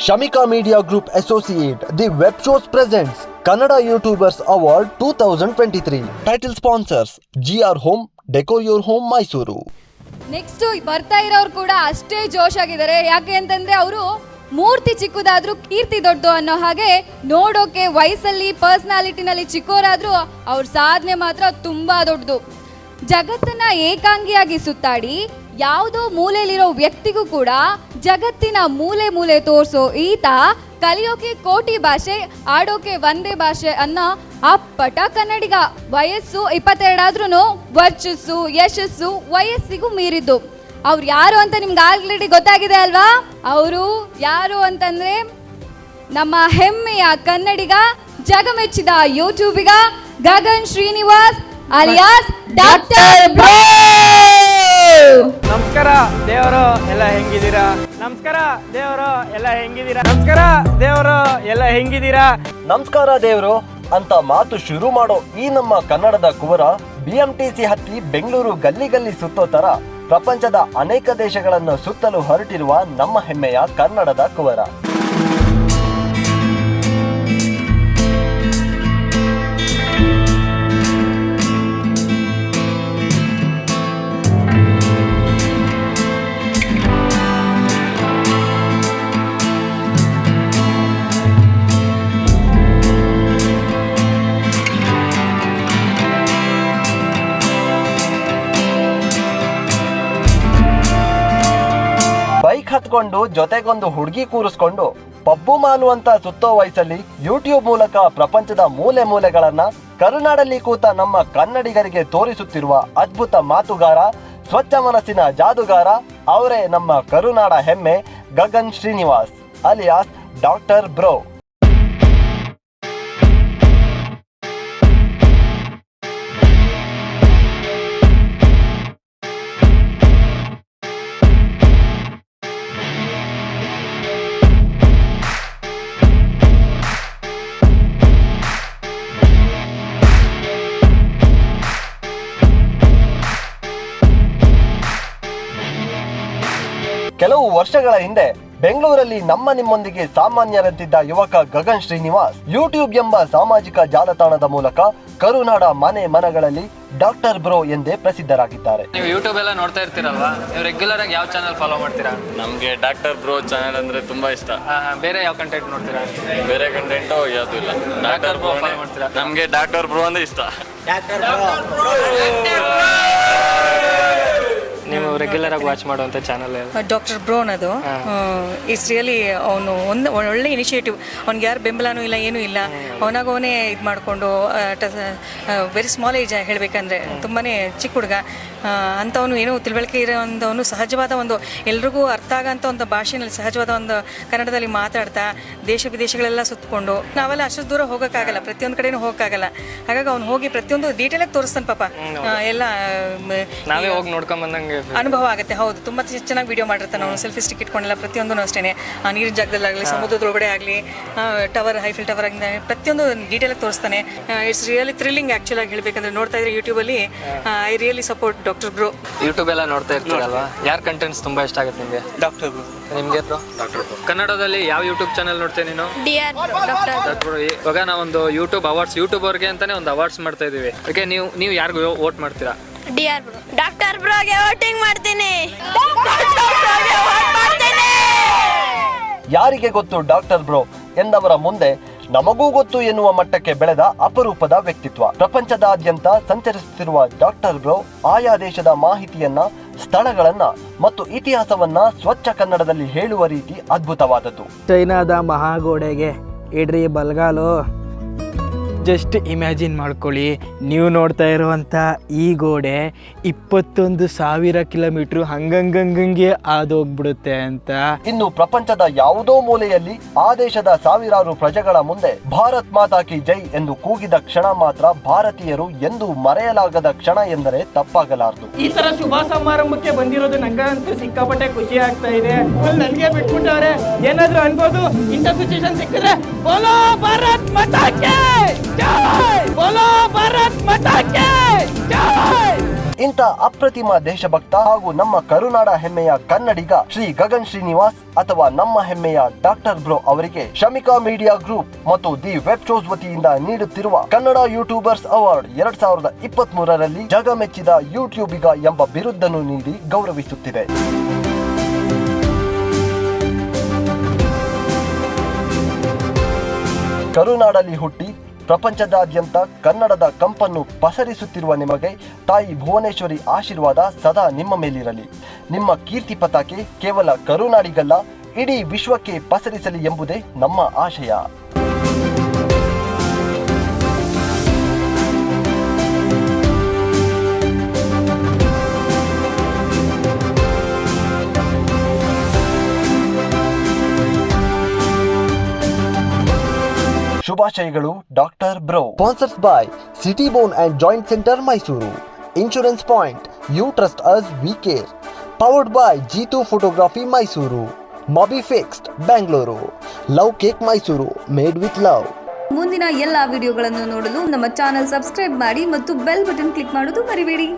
Shamika Media Group Associate, the Web Shows presents Kannada YouTubers Award 2023. Title sponsors GR Home, Decor Your Home, Mysuru. Next ಬರ್ತಾ ಇರೋರು ಕೂಡ ಅಷ್ಟೇ ಜೋಶ್ ಆಗಿದ್ದಾರೆ. ಯಾಕೆ ಅಂತಂದ್ರೆ ಅವರು ಮೂರ್ತಿ ಚಿಕ್ಕದಾದ್ರೂ ಕೀರ್ತಿ ದೊಡ್ಡದು ಅನ್ನೋ ಹಾಗೆ, ನೋಡೋಕೆ ವಯಸ್ಸಲ್ಲಿ ಪರ್ಸನಾಲಿಟಿನಲ್ಲಿ ಚಿಕ್ಕೋರಾದ್ರೂ ಅವ್ರ ಸಾಧನೆ ಮಾತ್ರ ತುಂಬಾ ದೊಡ್ಡದು. ಜಗತ್ತನ್ನ ಏಕಾಂಗಿಯಾಗಿ ಸುತ್ತಾಡಿ ಯಾವುದೋ ಮೂಲೆಯಲ್ಲಿರೋ ವ್ಯಕ್ತಿಗೂ ಕೂಡ ಜಗತ್ತಿನ ಮೂಲೆ ಮೂಲೆ ತೋರಿಸೋ ಈತ ಕಲಿಯೋಕೆ ಕೋಟಿ ಭಾಷೆ, ಆಡೋಕೆ ಒಂದೇ ಭಾಷೆ ಅನ್ನೋ ಅಪ್ಪಟ ಕನ್ನಡಿಗ. ವಯಸ್ಸು 22 ಆದ್ರೂ ವರ್ಚಸ್ಸು ಯಶಸ್ಸು ವಯಸ್ಸಿಗೂ ಮೀರಿದ್ದು. ಅವ್ರು ಯಾರು ಅಂತ ನಿಮ್ಗೆ ಆಲ್ರೆಡಿ ಗೊತ್ತಾಗಿದೆ ಅಲ್ವಾ? ಅವರು ಯಾರು ಅಂತಂದ್ರೆ ನಮ್ಮ ಹೆಮ್ಮೆಯ ಕನ್ನಡಿಗ, ಜಗಮೆಚ್ಚಿದ ಯೂಟ್ಯೂಬಿಗ Gagan Srinivas alias doctor bro. ನಮಸ್ಕಾರ ದೇವರು ಎಲ್ಲ ಹೆಂಗಿದ್ದೀರಾ? ನಮಸ್ಕಾರ ದೇವರು ಎಲ್ಲ ಹೆಂಗಿದ್ದೀರಾ? ನಮಸ್ಕಾರ ದೇವರು ಎಲ್ಲ ಹೆಂಗಿದ್ದೀರಾ? ನಮಸ್ಕಾರ ದೇವ್ರು ಅಂತ ಮಾತು ಶುರು ಮಾಡೋ ಈ ನಮ್ಮ ಕನ್ನಡದ ಕುವರ BMTC ಹತ್ತಿ ಬೆಂಗಳೂರು ಗಲ್ಲಿ ಗಲ್ಲಿ ಸುತ್ತೋ ತರ ಪ್ರಪಂಚದ ಅನೇಕ ದೇಶಗಳನ್ನು ಸುತ್ತಲು ಹೊರಟಿರುವ ನಮ್ಮ ಹೆಮ್ಮೆಯ ಕನ್ನಡದ ಕುವರ. ಬೈಕ್ ಹತ್ಕೊಂಡು ಜೊತೆಗೊಂದು ಹುಡುಗಿ ಕೂರಿಸ್ಕೊಂಡು ಪಬ್ಬು ಮಾಲು ಅಂತ ಸುತ್ತೋ ವಯಸ್ಸಲ್ಲಿ ಯೂಟ್ಯೂಬ್ ಮೂಲಕ ಪ್ರಪಂಚದ ಮೂಲೆ ಮೂಲೆಗಳನ್ನ ಕರುನಾಡಲ್ಲಿ ಕೂತ ನಮ್ಮ ಕನ್ನಡಿಗರಿಗೆ ತೋರಿಸುತ್ತಿರುವ ಅದ್ಭುತ ಮಾತುಗಾರ, ಸ್ವಚ್ಛ ಮನಸ್ಸಿನ ಜಾದುಗಾರ ಅವರೇ ನಮ್ಮ ಕರುನಾಡ ಹೆಮ್ಮೆ Gagan Srinivas alias doctor bro. ಕೆಲವು ವರ್ಷಗಳ ಹಿಂದೆ ಬೆಂಗಳೂರಲ್ಲಿ ನಿಮ್ಮೊಂದಿಗೆ ಸಾಮಾನ್ಯರಂತಿದ್ದ ಯುವಕ ಗಗನ್ ಶ್ರೀನಿವಾಸ್ ಯೂಟ್ಯೂಬ್ ಎಂಬ ಸಾಮಾಜಿಕ ಜಾಲತಾಣದ ಮೂಲಕ ಕರುನಾಡ ಮನೆ ಮನಗಳಲ್ಲಿ ಡಾಕ್ಟರ್ ಬ್ರೋ ಎಂದೇ ಪ್ರಸಿದ್ಧರಾಗಿದ್ದಾರೆ. ನೀವು ಯೂಟ್ಯೂಬ್ ಎಲ್ಲ ನೋಡ್ತಾ ಇರ್ತೀರಲ್ವಾ? ನೀವು ರೆಗ್ಯುಲರ್ ಆಗಿ ಯಾವ ಚಾನಲ್ ಫಾಲೋ ಮಾಡ್ತೀರಾ? ನಮಗೆ ಡಾಕ್ಟರ್ ಬ್ರೋ ಚಾನಲ್ ಅಂದ್ರೆ ತುಂಬಾ ಇಷ್ಟ. ಬೇರೆ ಯಾವ ಕಂಟೆಂಟ್ ನೋಡ್ತೀರಾ? ಬೇರೆ ಕಂಟೆಂಟ್ ಯಾವ್ದು ಇಲ್ಲ, ಡಾಕ್ಟರ್ ಬ್ರೋ ಫಾಲೋ ಮಾಡ್ತೀರಾ? ನಮಗೆ ಡಾಕ್ಟರ್ ಬ್ರೋ ಅಂದ್ರೆ ಇಷ್ಟ. ನೀವು ರೆಗ್ಯುಲರ್ ಆಗಿ ವಾಚ್ ಮಾಡುವಂತ ಚಾನಲ್ ಡಾಕ್ಟರ್ ಬ್ರೋನ್. ಅದು ಇಟ್ಸ್ ರಿಯಲಿ ಅವನು ಒಳ್ಳೆ ಇನಿಷಿಯೇಟಿವ್. ಅವ್ನಿಗೆ ಯಾರು ಬೆಂಬಲನೂ ಇಲ್ಲ, ಏನೂ ಇಲ್ಲ. ಅವನಾಗವನೇ ಇದು ಮಾಡಿಕೊಂಡು ವೆರಿ ಸ್ಮಾಲ್ ಏಜ್ ಹೇಳಬೇಕಂದ್ರೆ ತುಂಬಾ ಚಿಕ್ಕ ಹುಡುಗ ಅಂಥವನು ಏನೋ ತಿಳುವಳಿಕೆ ಇರೋಂಥವನು ಸಹಜವಾದ ಒಂದು ಎಲ್ರಿಗೂ ಅರ್ಥ ಆಗೋಂಥ ಒಂದು ಭಾಷೆಯಲ್ಲಿ ಸಹಜವಾದ ಒಂದು ಕನ್ನಡದಲ್ಲಿ ಮಾತಾಡ್ತಾ ದೇಶ ವಿದೇಶಗಳೆಲ್ಲ ಸುತ್ತಕೊಂಡು ನಾವೆಲ್ಲ ಅಷ್ಟು ದೂರ ಹೋಗೋಕ್ಕಾಗಲ್ಲ, ಪ್ರತಿಯೊಂದು ಕಡೆನೂ ಹೋಗೋಕ್ಕಾಗಲ್ಲ. ಹಾಗಾಗಿ ಅವ್ನು ಹೋಗಿ ಪ್ರತಿಯೊಂದು ಡೀಟೇಲಾಗಿ ತೋರಿಸ್ತಾನೆ ಪಾಪ. ಎಲ್ಲ ನಾವೇ ಹೋಗಿ ನೋಡ್ಕೊಂಡ್ ಬಂದಂಗೆ ಅನುಭವ ಆಗುತ್ತೆ. ಹೌದು, ತುಂಬ ಚೆನ್ನಾಗಿ ವಿಡಿಯೋ ಮಾಡಿರ್ತಾನೆ ಅವನು. ಸೆಲ್ಫಿ ಸ್ಟಿಕ್ ಇಟ್ಕೊಂಡೆಲ್ಲ ಪ್ರತಿಯೊಂದು ಅಷ್ಟೇ, ನೀರಿನ ಜಾಗದಲ್ಲಾಗಲಿ ಸಮುದ್ರದೊಳಗಡೆ ಆಗಲಿ ಟವರ್, ಹೈಫಿಲ್ ಟವರ್ ಆಗಿ ಪ್ರತಿಯೊಂದು ಡೀಟೇಲಾಗಿ ತೋರಿಸ್ತಾನೆ. ಇಟ್ಸ್ ರಿಯಲಿ ಥ್ರಿಲ್ಲಿಂಗ್ ಆ್ಯಕ್ಚುಲ್ ಆಗಿ ಹೇಳಬೇಕಂದ್ರೆ. ನೋಡ್ತಾ ಇದ್ರೆ ಯೂಟ್ಯೂಬಲ್ಲಿ I really support doctor bro. YouTube ಎಲ್ಲ ನೋಡ್ತಾ ಇರ್ತೀರಲ್ವಾ? ಯಾರ ಕಂಟೆಂಟ್ಸ್ ತುಂಬಾ ಇಷ್ಟ ಆಗುತ್ತೆ ನಿಮಗೆ? Doctor bro. ನಿಮಗೆ ಬ್ರೋ? Doctor bro. ಕನ್ನಡದಲ್ಲಿ ಯಾವ ಯೂಟ್ಯೂಬ್ ಚಾನಲ್ ನೋಡ್ತೀಯ ನೀನು? ಡಾಕ್ಟರ್. ಇವಾಗ ನಾವೊಂದು ಯೂಟ್ಯೂಬ್ ಅವಾರ್ಡ್ಸ್, ಯೂಟ್ಯೂಬರ್ಗೆ ಅಂತಾನೆ ಒಂದು ಅವಾರ್ಡ್ಸ್ ಮಾಡ್ತಾ ಇದೀವಿ. ಓಕೆ, ನೀವು ಯಾರಿಗೂ ವೋಟ್ ಮಾಡ್ತೀರಾ? DR bro. ಡಾಕ್ಟರ್ ಬ್ರೋಗೆ ವೋಟಿಂಗ್ ಮಾಡ್ತೀನಿ. ಯಾರಿಗೆ ಗೊತ್ತು ಡಾಕ್ಟರ್ ಬ್ರೋ ಎಂದವರ ಮುಂದೆ ನಮಗೂ ಗೊತ್ತು ಎನ್ನುವ ಮಟ್ಟಕ್ಕೆ ಬೆಳೆದ ಅಪರೂಪದ ವ್ಯಕ್ತಿತ್ವ. ಪ್ರಪಂಚದಾದ್ಯಂತ ಸಂಚರಿಸುತ್ತಿರುವ ಡಾಕ್ಟರ್ ಬ್ರೋ ಆಯಾ ದೇಶದ ಮಾಹಿತಿಯನ್ನ, ಸ್ಥಳಗಳನ್ನ ಮತ್ತು ಇತಿಹಾಸವನ್ನ ಸ್ವಚ್ಛ ಕನ್ನಡದಲ್ಲಿ ಹೇಳುವ ರೀತಿ ಅದ್ಭುತವಾದದ್ದು. ಚೈನಾದ ಮಹಾಗೋಡೆಗೆ ಇಡ್ರಿ ಬಲ್ಗಾಲು. ಜಸ್ಟ್ ಇಮ್ಯಾಜಿನ್ ಮಾಡ್ಕೊಳ್ಳಿ, ನೀವು ನೋಡ್ತಾ ಇರುವಂಥ ಈ ಗೋಡೆ 21,000 ಕಿಲೋಮೀಟ್ರ್ ಹಂಗಂಗೆ ಆದೋಗ್ಬಿಡುತ್ತೆ ಅಂತ. ಇನ್ನು ಪ್ರಪಂಚದ ಯಾವುದೋ ಮೂಲೆಯಲ್ಲಿ ಆ ದೇಶದ ಸಾವಿರಾರು ಪ್ರಜೆಗಳ ಮುಂದೆ ಭಾರತ್ ಮಾತಾ ಕಿ ಜೈ ಎಂದು ಕೂಗಿದ ಕ್ಷಣ ಮಾತ್ರ ಭಾರತೀಯರು ಎಂದು ಮರೆಯಲಾಗದ ಕ್ಷಣ ಎಂದರೆ ತಪ್ಪಾಗಲಾರದು. ಈ ತರ ಶುಭ ಸಮಾರಂಭಕ್ಕೆ ಬಂದಿರೋದು ನಂಗಂತೂ ಸಿಕ್ಕಾಪಟ್ಟೆ ಖುಷಿ ಆಗ್ತಾ ಇದೆ. ನನಗೆ ಬಿಟ್ಬಿಟ್ಟವ್ರೆ, ಏನಾದ್ರು ಅನ್ಬೋದು. ಇಂಥ ಸಿಚುವೇಶನ್ ಸಿಕ್ಕಿದ್ರೆ ಬೋಲೋ ಭಾರತ್ ಮಾತಾ ಕಿ ಜೈ, ಬೋಲೋ ಭಾರತ್ ಮಾತಾ ಕಿ ಜೈ. ಇಂಥ ಅಪ್ರತಿಮ ದೇಶಭಕ್ತ ಹಾಗೂ ನಮ್ಮ ಕರುನಾಡ ಹೆಮ್ಮೆಯ ಕನ್ನಡಿಗ ಶ್ರೀ ಗಗನ್ ಶ್ರೀನಿವಾಸ್ ಅಥವಾ ನಮ್ಮ ಹೆಮ್ಮೆಯ ಡಾಕ್ಟರ್ ಬ್ರೋ ಅವರಿಗೆ ಶಮಿಕಾ ಮೀಡಿಯಾ ಗ್ರೂಪ್ ಮತ್ತು ದಿ ವೆಬ್ ಶೋಸ್ ವತಿಯಿಂದ ನೀಡುತ್ತಿರುವ ಕನ್ನಡ ಯೂಟ್ಯೂಬರ್ಸ್ ಅವಾರ್ಡ್ 2023ರಲ್ಲಿ ಜಗಮೆಚ್ಚಿದ ಯೂಟ್ಯೂಬಿಗ ಎಂಬ ಬಿರುದನ್ನು ನೀಡಿ ಗೌರವಿಸುತ್ತಿದೆ. ಕರುನಾಡಲ್ಲಿ ಹುಟ್ಟಿ ಪ್ರಪಂಚದಾದ್ಯಂತ ಕನ್ನಡದ ಕಂಪನ್ನು ಪಸರಿಸುತ್ತಿರುವ ನಿಮಗೆ ತಾಯಿ ಭುವನೇಶ್ವರಿ ಆಶೀರ್ವಾದ ಸದಾ ನಿಮ್ಮ ಮೇಲಿರಲಿ. ನಿಮ್ಮ ಕೀರ್ತಿ ಪತಾಕೆ ಕೇವಲ ಕರುನಾಡಿಗಲ್ಲ, ಇಡೀ ವಿಶ್ವಕ್ಕೆ ಪಸರಿಸಲಿ ಎಂಬುದೇ ನಮ್ಮ ಆಶಯ. ಶುಭಾಶಯಗಳು doctor bro. Sponsors by city bone and joint centre Mysuru, insurance point, you trust us we care, powered by G2 photography Mysuru, Mobi fixed Bengaluru, love cake Mysuru made with love. ಮುಂದಿನ ಎಲ್ಲ ವಿಡಿಯೋಗಳನ್ನು ನೋಡಲು ನಮ್ಮ ಚಾನೆಲ್ ಸಬ್ಸ್ಕ್ರೈಬ್ ಮಾಡಿ ಮತ್ತು ಬೆಲ್ ಬಟನ್ ಕ್ಲಿಕ್ ಮಾಡೋದು ಮರಿಬೇಡಿ.